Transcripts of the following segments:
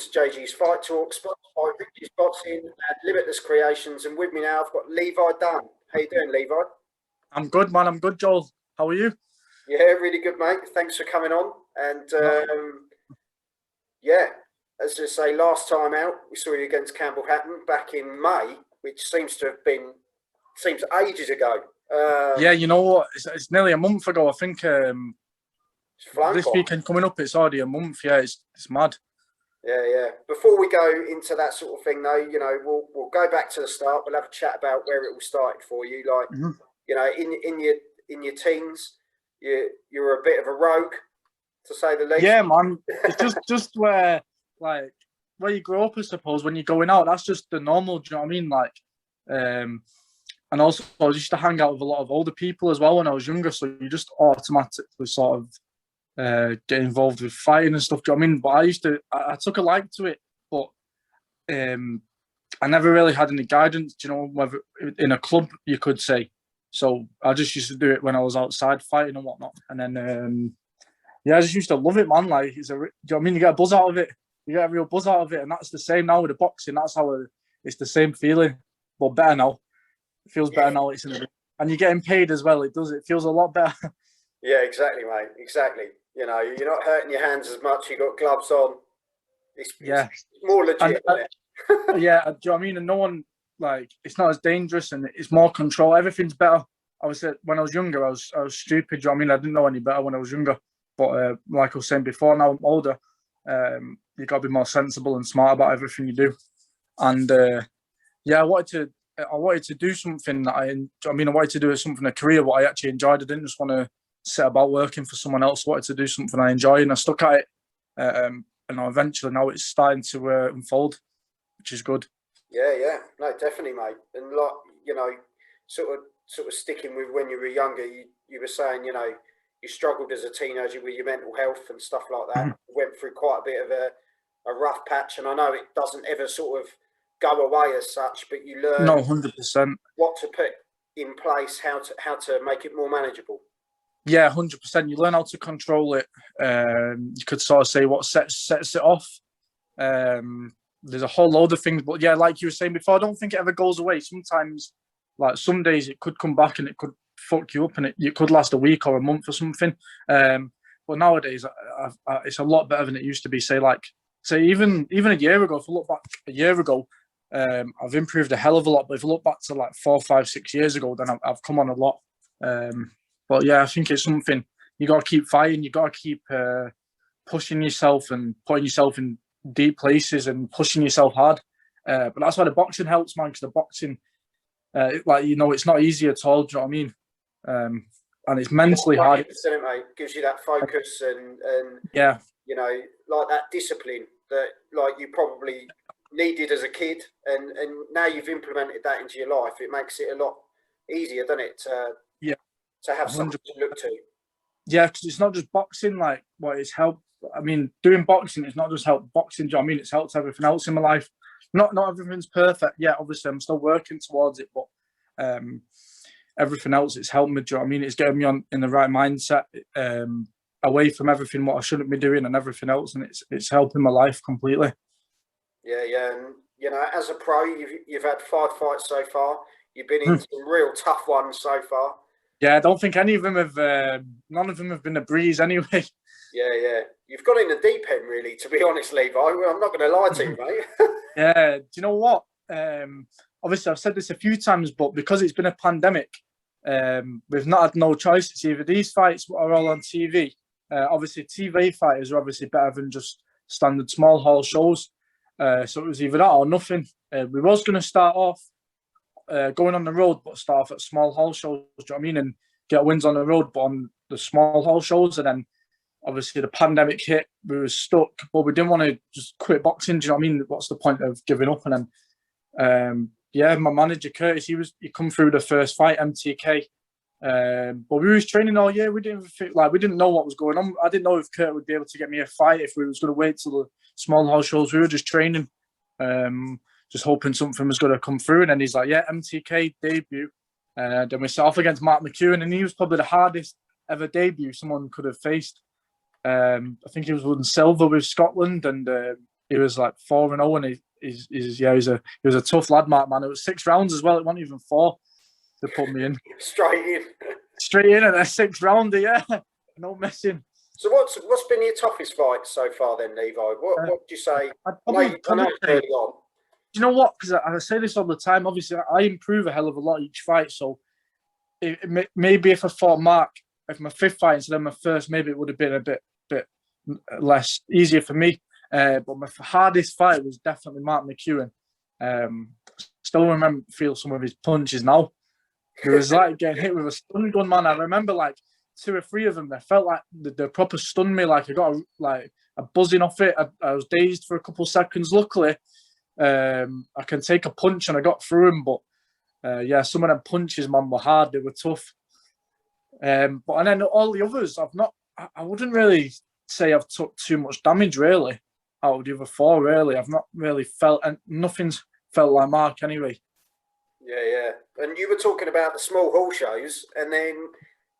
to JG's Fight Talk, sponsored by Richie's Boxing and Limitless Creations. And with me now, I've got Levi Dunn. How you doing, Levi? I'm good, man. I'm good, Joel. How are you? Yeah, really good, mate. Thanks for coming on. And yeah, as I say, last time out, we saw you against Campbell Hatton back in May, which seems ages ago. Yeah, you know what? It's nearly a month ago. I think this weekend coming up, it's already a month. Yeah, it's mad. Yeah. Before we go into that sort of thing, though, you know, we'll go back to the start. We'll have a chat about where it all started for you. Like, you know, in your teens, you're a bit of a rogue, to say the least. Yeah, man. It's just where you grow up, I suppose. When you're going out, that's just the normal. Do you know what I mean? Like, and also I used to hang out with a lot of older people as well when I was younger. So you just automatically sort of get involved with fighting and stuff. Do you know what I mean? But I took a like to it, but I never really had any guidance, you know, whether in a club, you could say. So I just used to do it when I was outside fighting and whatnot. And then, I just used to love it, man. Like, do you know what I mean? You get a buzz out of it. You get a real buzz out of it. And that's the same now with the boxing. That's how it's the same feeling, but better now. It feels better now. And you're getting paid as well. It feels a lot better. Yeah, exactly, mate. Exactly. You know, you're not hurting your hands as much. You got gloves on. It's more legit. Yeah, do you know what I mean? And no one, like, it's not as dangerous and it's more control. Everything's better. Obviously, when I was younger, I was stupid. Do you know what I mean? I didn't know any better when I was younger. But like I was saying before, now I'm older, you got to be more sensible and smart about everything you do. And I wanted to do something that I wanted to do something, a career, what I actually enjoyed. I didn't just want to sit about working for someone else. I wanted to do something I enjoy, and I stuck at it. And eventually now it's starting to unfold, which is good. Yeah. No, definitely, mate. And like, you know, sort of sticking with when you were younger, you were saying, you know, you struggled as a teenager with your mental health and stuff like that. Went through quite a bit of a rough patch, and I know it doesn't ever sort of go away as such, but you learn 100% what to put in place, how to make it more manageable. Yeah, 100%. You learn how to control it. You could sort of say what sets it off. There's a whole load of things, but yeah, like you were saying before, I don't think it ever goes away. Sometimes, like some days, it could come back and it could fuck you up, and it could last a week or a month or something. But nowadays, it's a lot better than it used to be. Say even a year ago. If I look back a year ago, I've improved a hell of a lot. But if I look back to like 4, 5, 6 years ago, then I've come on a lot. But yeah, I think it's something you got to keep fighting. You got to keep pushing yourself and putting yourself in deep places and pushing yourself hard. But that's why the boxing helps, man. Because the boxing, it's not easy at all. Do you know what I mean? And it's mentally hard. 100%, mate. Gives you that focus and yeah, you know, like that discipline that like you probably needed as a kid, and now you've implemented that into your life. It makes it a lot easier, doesn't it? To have something to look to. Yeah, because it's not just boxing. Like, what it's helped. I mean, doing boxing is not just helped boxing. Do you know what I mean? It's helped everything else in my life. Not everything's perfect. Yeah, obviously, I'm still working towards it, but everything else, it's helped me. Do you know what I mean? It's getting me in the right mindset, away from everything what I shouldn't be doing and everything else, and it's helping my life completely. Yeah, and you know, as a pro, you've had 5 fights so far. You've been in some real tough ones so far. Yeah, I don't think any of them have. None of them have been a breeze, anyway. Yeah. You've gone in the deep end, really. To be honest, Levi, I'm not going to lie to you, mate. Yeah. Do you know what? Obviously, I've said this a few times, but because it's been a pandemic, we've not had no choice. It's either these fights are all on TV. Obviously, TV fighters are obviously better than just standard small hall shows. So it was either that or nothing. We was going to start off going on the road, but start off at small hall shows, do you know what I mean? And get wins on the road, but on the small hall shows. And then obviously the pandemic hit, we were stuck, but we didn't want to just quit boxing, do you know what I mean? What's the point of giving up? And then, my manager, Curtis, he come through the first fight, MTK. But we was training all year. We didn't know what was going on. I didn't know if Kurt would be able to get me a fight, if we was going to wait till the small hall shows. We were just training. Just hoping something was going to come through. And then he's like, yeah, MTK debut. Then we set off against Mark McEwen, and he was probably the hardest ever debut someone could have faced. I think he was winning silver with Scotland, and he was like 4-0, and he was a tough lad, Mark, man. It was 6 rounds as well. It wasn't even 4 to put me in. Straight in at a 6th rounder, yeah. No messing. So what's been your toughest fight so far then, Levi? What would you say? I know it's early on. You know what? Because I say this all the time. Obviously, I improve a hell of a lot each fight. So maybe if I fought Mark, if my 5th fight instead of my 1st, maybe it would have been a bit less easier for me. But my hardest fight was definitely Mark McEwen. Still feel some of his punches now. It was like getting hit with a stun gun, man. I remember like 2 or 3 of them. They felt like they proper stunned me. Like I got a buzzing off it. I was dazed for a couple of seconds. Luckily, I can take a punch and I got through him. But yeah, some of them punches, man, were hard. They were tough. And then all the others, I wouldn't really say I've took too much damage really out of the other 4. Really, I've not really felt, and nothing's felt like Mark anyway. Yeah. And you were talking about the small hall shows, and then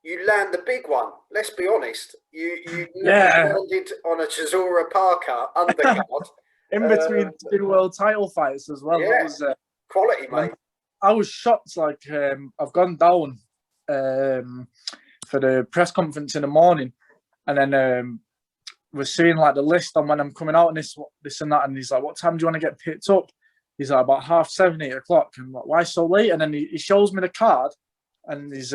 you land the big one. Let's be honest. You landed on a Chisora Parker undercard. In between 2 world title fights as well. Yeah, that was quality, mate. I was shocked. Like I've gone down for the press conference in the morning, and then we're seeing like the list on when I'm coming out and this and that. And he's like, "What time do you want to get picked up?" He's like, "About 7:30, 8 o'clock." And I'm like, "Why so late?" And then he shows me the card, and there's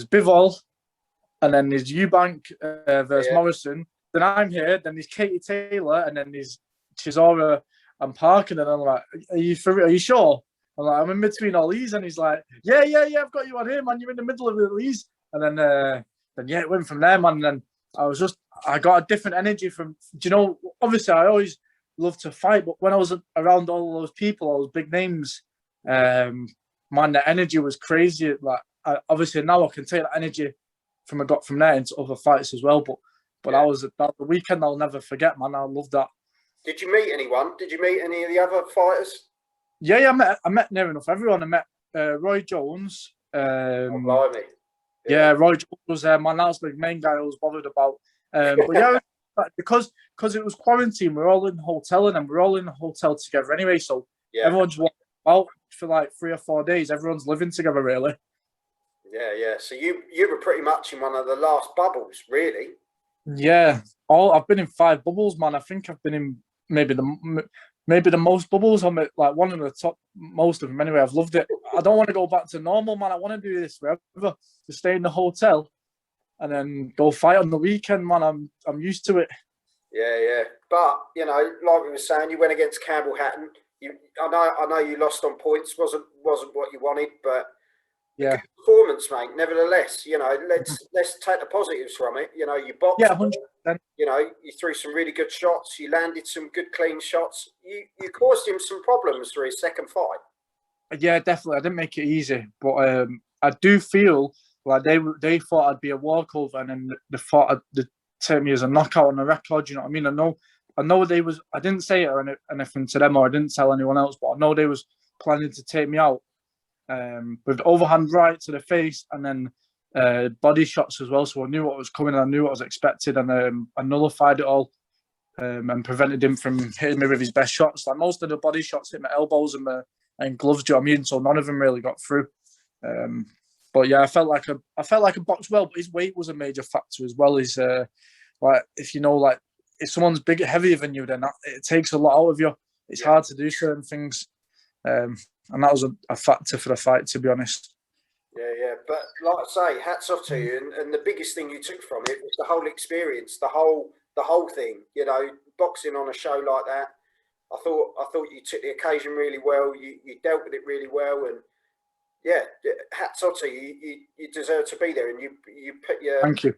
Bivol, and then there's Eubank versus Morrison. Then I'm here, then there's Katie Taylor, and then there's Chisora and Parker. And I'm like, "Are you sure?" I'm like, "I'm in between all these," and he's like, "Yeah, I've got you on here, man. You're in the middle of these." And then it went from there, man. And then I got a different energy from. Do you know? Obviously, I always love to fight, but when I was around all those people, all those big names, man, the energy was crazy. Like, obviously now I can take that energy I got from there into other fights as well. But that was the weekend I'll never forget, man. I love that. Did you meet anyone? Did you meet any of the other fighters? Yeah, I met near enough everyone. I met Roy Jones. Blimey. Yeah, Roy Jones was there, man. That was the main guy I was bothered about. But yeah, because it was quarantine, we're all in the hotel, and then we're all in the hotel together anyway. So everyone's out for like 3 or 4 days. Everyone's living together, really. Yeah. So you were pretty much in one of the last bubbles, really. Yeah, I've been in 5 bubbles, man. I think I've been in maybe the most bubbles. I'm at like one of the top, most of them anyway. I've loved it. I don't want to go back to normal, man. I want to do this forever. To stay in the hotel and then go fight on the weekend, man. I'm used to it. Yeah. But you know, like we were saying, you went against Campbell Hatton. I know you lost on points. Wasn't what you wanted, but yeah, good performance, mate. Nevertheless, you know, let's take the positives from it. You know, you boxed. Yeah, 100%. You know, you threw some really good shots. You landed some good clean shots. You caused him some problems for his second fight. Yeah, definitely. I didn't make it easy, but I do feel like they thought I'd be a walkover, and then they thought they'd take me as a knockout on the record. You know what I mean? I know they was. I didn't say it or anything to them, or I didn't tell anyone else, but I know they was planning to take me out with overhand right to the face, and then body shots as well. So I knew what was coming, and I knew what was expected, and I nullified it all and prevented him from hitting me with his best shots. Like most of the body shots hit my elbows and gloves. Do you know what I mean? So none of them really got through. But yeah, I felt like I boxed well, but his weight was a major factor as well. Is like if someone's bigger, heavier than you, then it takes a lot out of you. It's hard to do certain things, and that was a factor for the fight, to be honest. Yeah. But like I say, hats off to you. And the biggest thing you took from it was the whole experience, the whole thing. You know, boxing on a show like that. I thought you took the occasion really well. You dealt with it really well, and yeah, hats off to you. You deserve to be there, and you Thank you.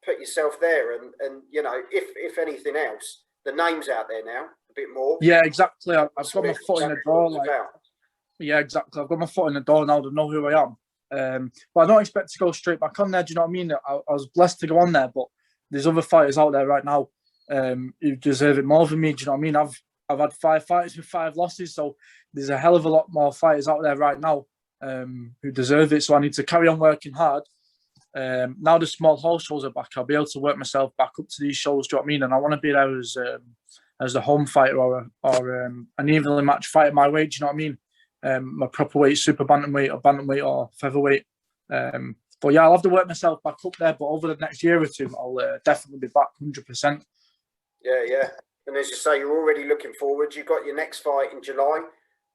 Put yourself there, and you know, if anything else, the name's out there now a bit more. Yeah, exactly. I've got my foot in the door. Yeah, exactly. I've got my foot in the door now to know who I am. But I don't expect to go straight back on there. Do you know what I mean? I was blessed to go on there, but there's other fighters out there right now who deserve it more than me. Do you know what I mean? I've had 5 fights with 5 losses, so there's a hell of a lot more fighters out there right now who deserve it. So I need to carry on working hard now the small hall shows are back, I'll be able to work myself back up to these shows. Do you know what I mean? And I want to be there as the home fighter or an evenly matched fighter my weight. Do you know what I mean? My proper weight, super bantamweight or bantamweight or featherweight. But yeah, I'll have to work myself back up there. But over the next year or two, I'll definitely be back 100%. Yeah. And as you say, you're already looking forward. You've got your next fight in July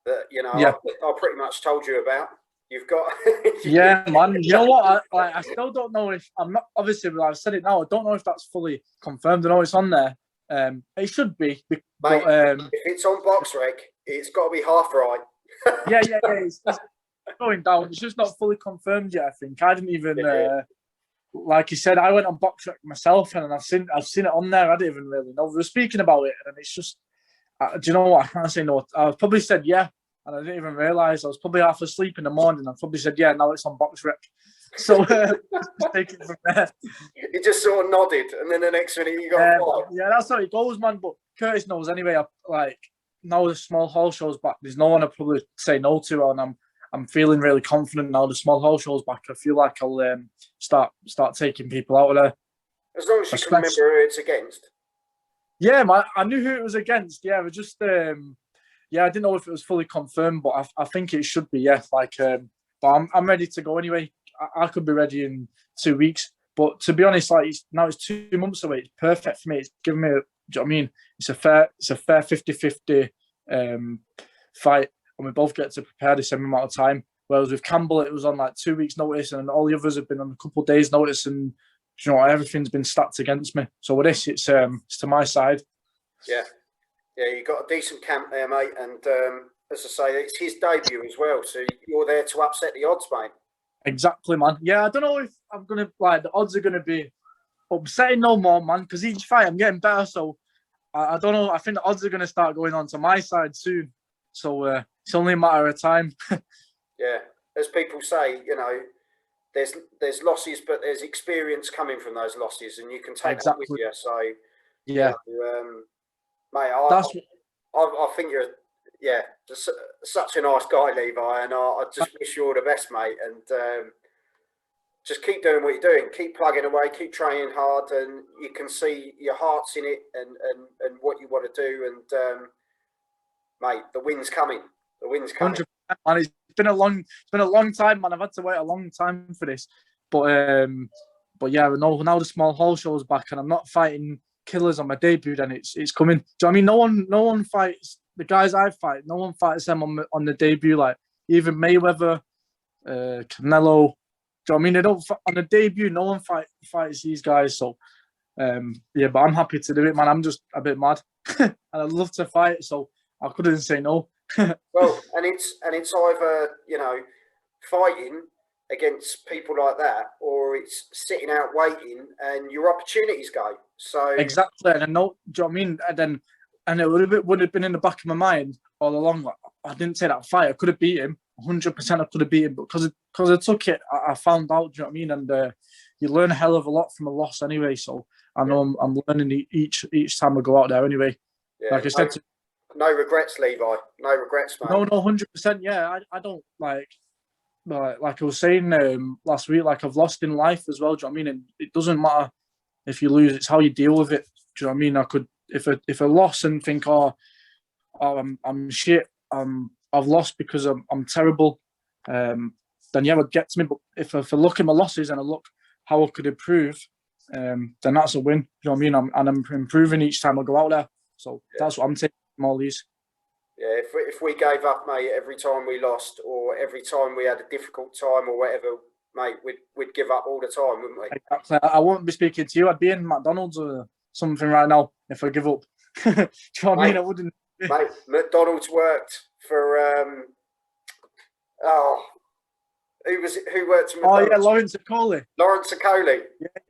that, you know, I pretty much told you about. You've got... Yeah, man. You know what? I still don't know if... I'm not... Obviously, I've said it now. I don't know if that's fully confirmed. I know it's on there. It should be. Mate, but, if it's on BoxRec, it's got to be half right. Yeah. It's going down. It's just not fully confirmed yet, I think. I didn't even... like you said, I went on BoxRec myself and I've seen it on there. I didn't even really know. We were speaking about it and it's just... do you know what? I can't say no. I probably said yeah. And I didn't even realise. I was probably half asleep in the morning. I probably said, yeah, now it's on BoxRec. So just take it from there. You just sort of nodded, and then the next minute you got fight. Yeah, that's how it goes, man. But Curtis knows anyway. Now the small hall show's back, there's no one I'd probably say no to. And I'm feeling really confident now the small hall show's back. I feel like I'll start taking people out of there. As long as you can remember who it's against. Yeah, man. I knew who it was against. Yeah, it was just... I didn't know if it was fully confirmed, but I think it should be. Yeah, but I'm ready to go anyway. I could be ready in 2 weeks. But to be honest, now it's 2 months away. It's perfect for me. It's giving me. Do you know what I mean? It's a fair 50-50 fight, and we both get to prepare the same amount of time. Whereas with Campbell, it was on 2 weeks' notice, and all the others have been on a couple of days' notice, and you know everything's been stacked against me. So with this, it's to my side. Yeah, you got a decent camp there, mate. And as I say, it's his debut as well. So you're there to upset the odds, mate. Exactly, man. Yeah, I don't know if I'm going to, the odds are going to be upsetting no more, man, because each fight I'm getting better. So I don't know. I think the odds are going to start going on to my side soon. So it's only a matter of time. Yeah. As people say, you know, there's losses, but there's experience coming from those losses, and you can take that with you. So, yeah. You know, mate, I think you're, just such a nice guy, Levi, and I just wish you all the best, mate. And just keep doing what you're doing, keep plugging away, keep training hard, and you can see your heart's in it and what you want to do. And mate, the win's coming. The win's coming. 100%, man. It's been a long time, man. I've had to wait a long time for this, but yeah, now the small hall show's back, and I'm not fighting killers on my debut. Then it's coming. Do you know what I mean? No one fights the guys I fight. No one fights them on the debut. Like even Mayweather, Canelo. Do you know what I mean? They don't on the debut. No one fights these guys. So but I'm happy to do it, man. I'm just a bit mad, and I'd love to fight. So I couldn't say no. Well, and it's either, you know, fighting against people like that, or it's sitting out waiting and your opportunities go. So exactly, and I know. Do you know what I mean? And it would have been in the back of my mind all along. Like, I didn't say that fight. I could have beat him 100%. I could have beat him, but because I took it, I found out. Do you know what I mean? And you learn a hell of a lot from a loss anyway. So I know I'm learning each time I go out there anyway. Yeah, like I said. No regrets, Levi. No regrets, mate. No, 100%. Yeah, I don't like I was saying last week. Like I've lost in life as well. Do you know what I mean? And it doesn't matter if you lose; it's how you deal with it. Do you know what I mean? I could if I lost and think, I'm shit. I've lost because I'm terrible. Then yeah, it would get to me. But if I look at my losses and I look how I could improve, then that's a win. Do you know what I mean? I'm improving each time I go out there. So that's what I'm taking from all these. Yeah, if we gave up, mate, every time we lost or every time we had a difficult time or whatever, mate, we'd give up all the time, wouldn't we? Exactly. I wouldn't be speaking to you. I'd be in McDonald's or something right now if I give up. Do you know what I mean? I wouldn't. Mate, McDonald's worked for who worked at McDonald's? Oh yeah, Lawrence Okoli. Lawrence Okoli.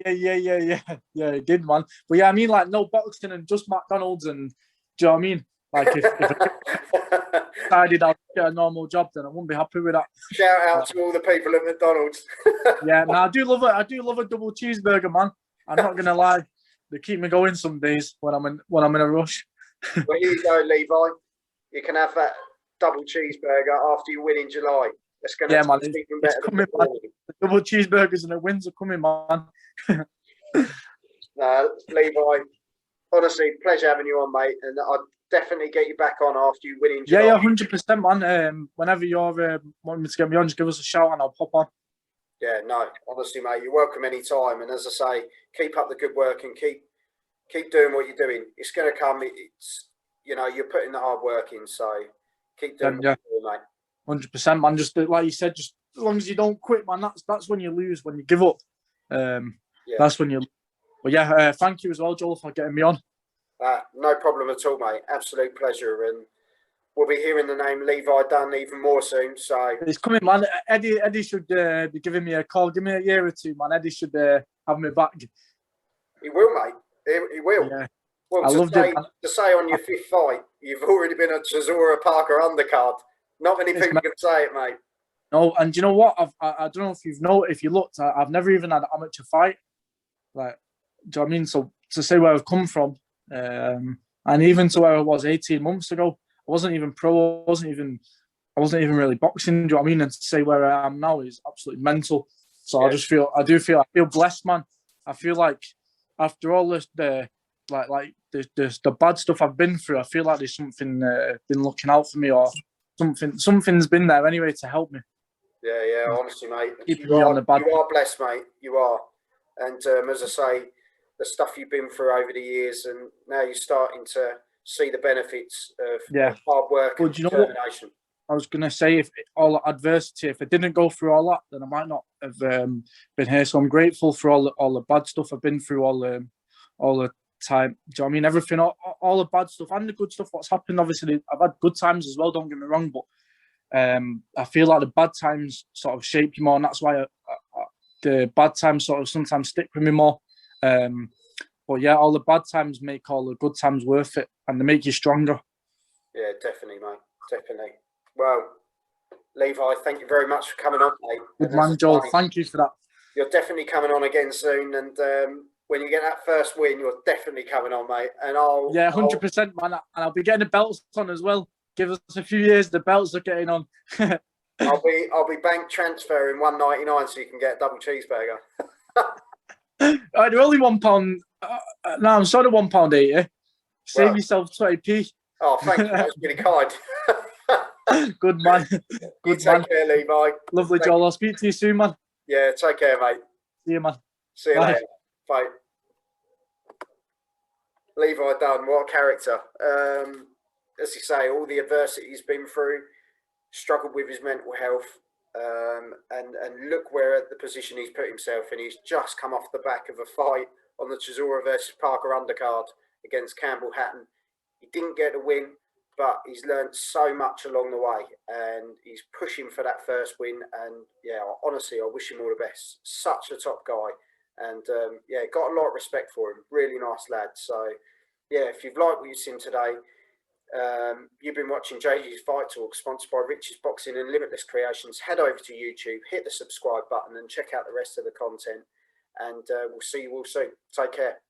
Yeah, he did, man. But yeah, I mean, like no boxing and just McDonald's, and do you know what I mean? Like if I decided I'd get a normal job, then I wouldn't be happy with that. Shout out to all the people at McDonald's. Yeah, no, I do love a double cheeseburger, man. I'm not gonna lie, they keep me going some days when I'm in a rush. Well, here you go, Levi. You can have that double cheeseburger after you win in July. It's gonna man, taste even better than before. The double cheeseburgers and a wins are coming, man. Levi, honestly, pleasure having you on, mate. And I'll definitely get you back on after you win in Yeah, July. 100%, man. Whenever you're wanting me to get me on, just give us a shout and I'll pop on. Yeah, no, honestly, mate, you're welcome anytime. And as I say, keep up the good work and keep doing what you're doing. It's going to come. It's, you know, you're putting the hard work in, so keep doing what you're doing, mate. 100%, man. Just like you said, just as long as you don't quit, man. That's when you lose. When you give up, that's when you. But yeah, thank you as well, Joel, for getting me on. No problem at all, mate. Absolute pleasure, and we'll be hearing the name Levi Dunn even more soon. So it's coming, man. Eddie should be giving me a call. Give me a year or two, man. Eddie should have me back. He will, mate. He will. Yeah. Well, to say on your 5th fight, you've already been a Chisora Parker undercard. Not many people can say it, mate. No, and you know what? I don't know if you've known, if you looked, I've never even had an amateur fight. Like, do you know what I mean? So to say where I've come from, and even to where I was 18 months ago, I wasn't even pro. I wasn't even really boxing. Do you know what I mean? And to say where I am now is absolutely mental. So yeah. I feel blessed, man. I feel like after all this, the bad stuff I've been through, I feel like there's something been looking out for me, or something's been there anyway to help me. Yeah, honestly, mate. You are blessed, mate. You are. And as I say, the stuff you've been through over the years, and now you're starting to see the benefits of hard work and determination. I was going to say, if all the adversity, if I didn't go through all that, then I might not have been here. So I'm grateful for all the bad stuff I've been through all the time. Do you know what I mean? Everything, all the bad stuff and the good stuff, what's happened, obviously, I've had good times as well, don't get me wrong, but I feel like the bad times sort of shape you more, and that's why the bad times sort of sometimes stick with me more. But yeah, all the bad times make all the good times worth it, and they make you stronger. Yeah, definitely, mate. Definitely. Well, Levi, thank you very much for coming on, mate. Good man, Joel. Thank you for that. You're definitely coming on again soon, and when you get that first win, you're definitely coming on, mate. And 100%, man. And I'll be getting the belts on as well. Give us a few years, the belts are getting on. I'll be bank transferring $1.99 so you can get a double cheeseburger. They're only £1. No, I'm sorry, £1.80. Save yourself 20p. Oh, thank you. That's really kind. Good man. Good take care, Levi. Lovely, Joel. I'll speak to you soon, man. Yeah, take care, mate. See you, man. See you later. Bye. Levi Dunn, what a character. As you say, all the adversity he's been through, struggled with his mental health, and look where at the position he's put himself in. He's just come off the back of a fight on the Chisora versus Parker undercard against Campbell Hatton. He didn't get a win, but he's learned so much along the way, and he's pushing for that first win. And yeah, honestly, I wish him all the best. Such a top guy, and got a lot of respect for him. Really nice lad. So yeah, if you've liked what you've seen today, you've been watching JG's Fight Talk, sponsored by Rich's Boxing and Limitless Creations. Head over to YouTube, hit the subscribe button, and check out the rest of the content. And we'll see you all soon. Take care.